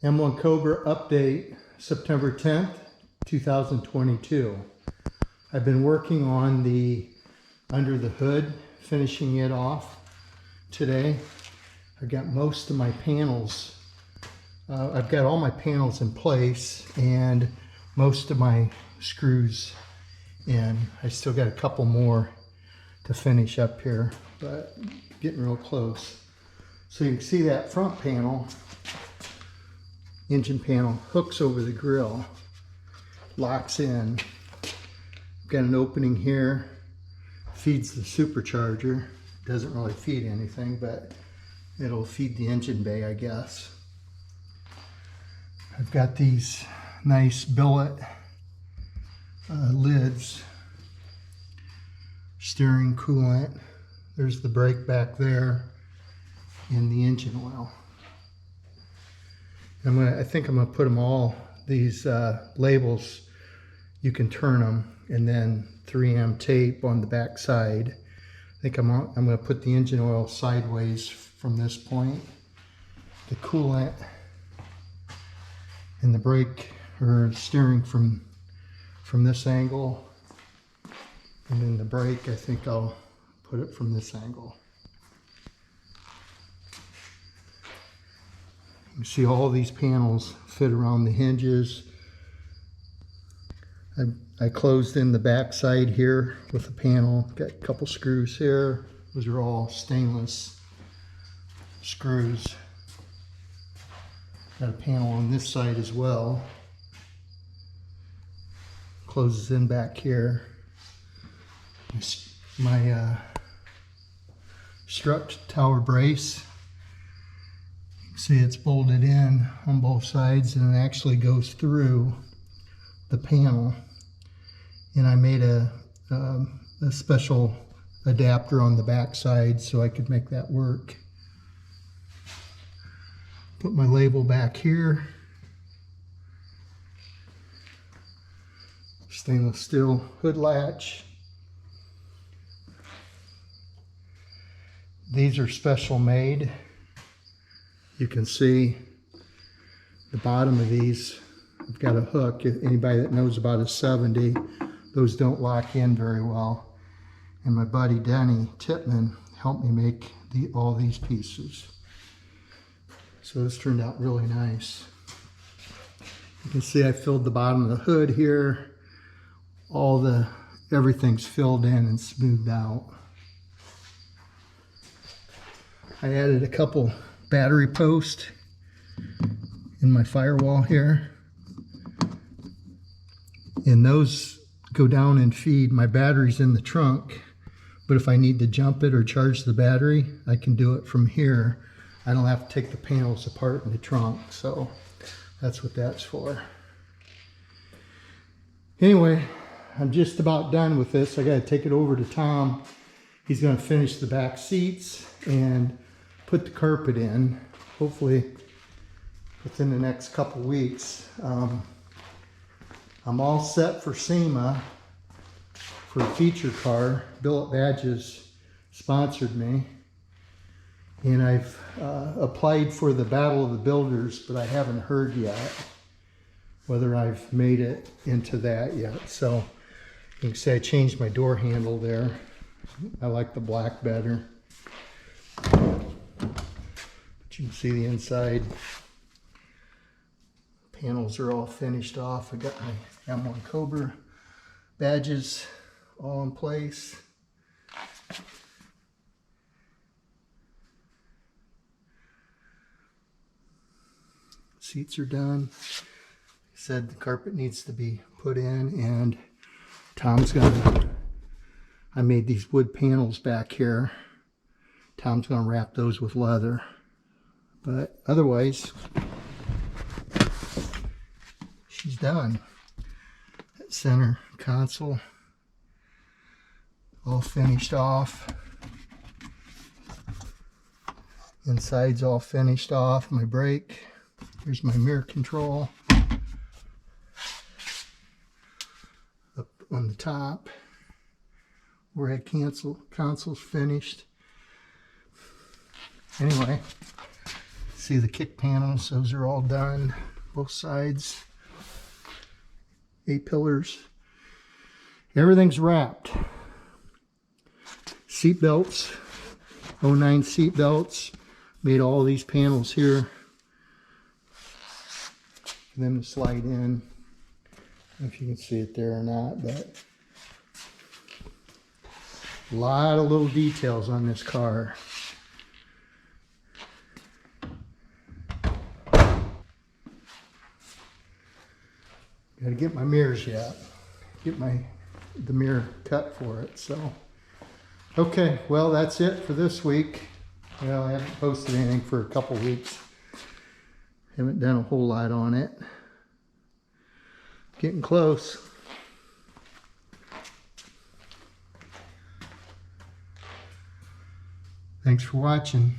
M-1 COBRA update, September 10th, 2022. I've been working on the under the hood, finishing it off today. I've got most of my panels. I've got all my panels in place and most of my screws in. I still got a couple more to finish up here, but getting real close. So you can see that front panel, engine panel, hooks over the grill, locks in. Got an opening here, feeds the supercharger. Doesn't really feed anything, but it'll feed the engine bay, I guess. I've got these nice billet lids, steering, coolant. There's the brake back there, and the engine oil. I think I'm gonna put them all, these labels, you can turn them, and then 3M tape on the back side. I think I'm gonna put the engine oil sideways from this point, the coolant and the brake or steering from this angle, and then the brake, I think I'll put it from this angle. You see all these panels fit around the hinges. I closed in the back side here with a panel. Got a couple screws here. Those are all stainless screws. Got a panel on this side as well. Closes in back here. My strut tower brace. See, it's bolted in on both sides, and it actually goes through the panel. And I made a special adapter on the back side so I could make that work. Put my label back here. Stainless steel hood latch. These are special made. You can see the bottom of these. I've got a hook. Anybody that knows about a 70, those don't lock in very well. And my buddy Denny Titman helped me make all these pieces. So this turned out really nice. You can see I filled the bottom of the hood here. Everything's filled in and smoothed out. I added a couple battery posts in my firewall here, and those go down and feed my batteries in the trunk. But if I need to jump it or charge the battery, I can do it from here. I don't have to take the panels apart in the trunk, so that's what that's for. Anyway, I'm just about done with this. I got to take it over to Tom. He's going to finish the back seats and put the carpet in, hopefully within the next couple weeks. I'm all set for SEMA for a feature car. Billet Badges sponsored me, and I've applied for the Battle of the Builders, but I haven't heard yet whether I've made it into that yet. So you can see I changed my door handle there. I like the black better. You can see the inside panels are all finished off. I got my M-1 COBRA badges all in place. Seats are done. He said the carpet needs to be put in, and I made these wood panels back here. Tom's gonna wrap those with leather. But otherwise, she's done. That center console, all finished off. Inside's all finished off. My brake. Here's my mirror control. Up on the top. Overhead console's finished. Anyway. See the kick panels, those are all done, both sides. 8 pillars. Everything's wrapped. Seat belts, 09 seat belts. Made all these panels here for them to slide in. I don't know if you can see it there or not, but a lot of little details on this car. Got to get my mirrors yet. Get the mirror cut for it. So, okay, well that's it for this week. Well, I haven't posted anything for a couple weeks. Haven't done a whole lot on it. Getting close. Thanks for watching.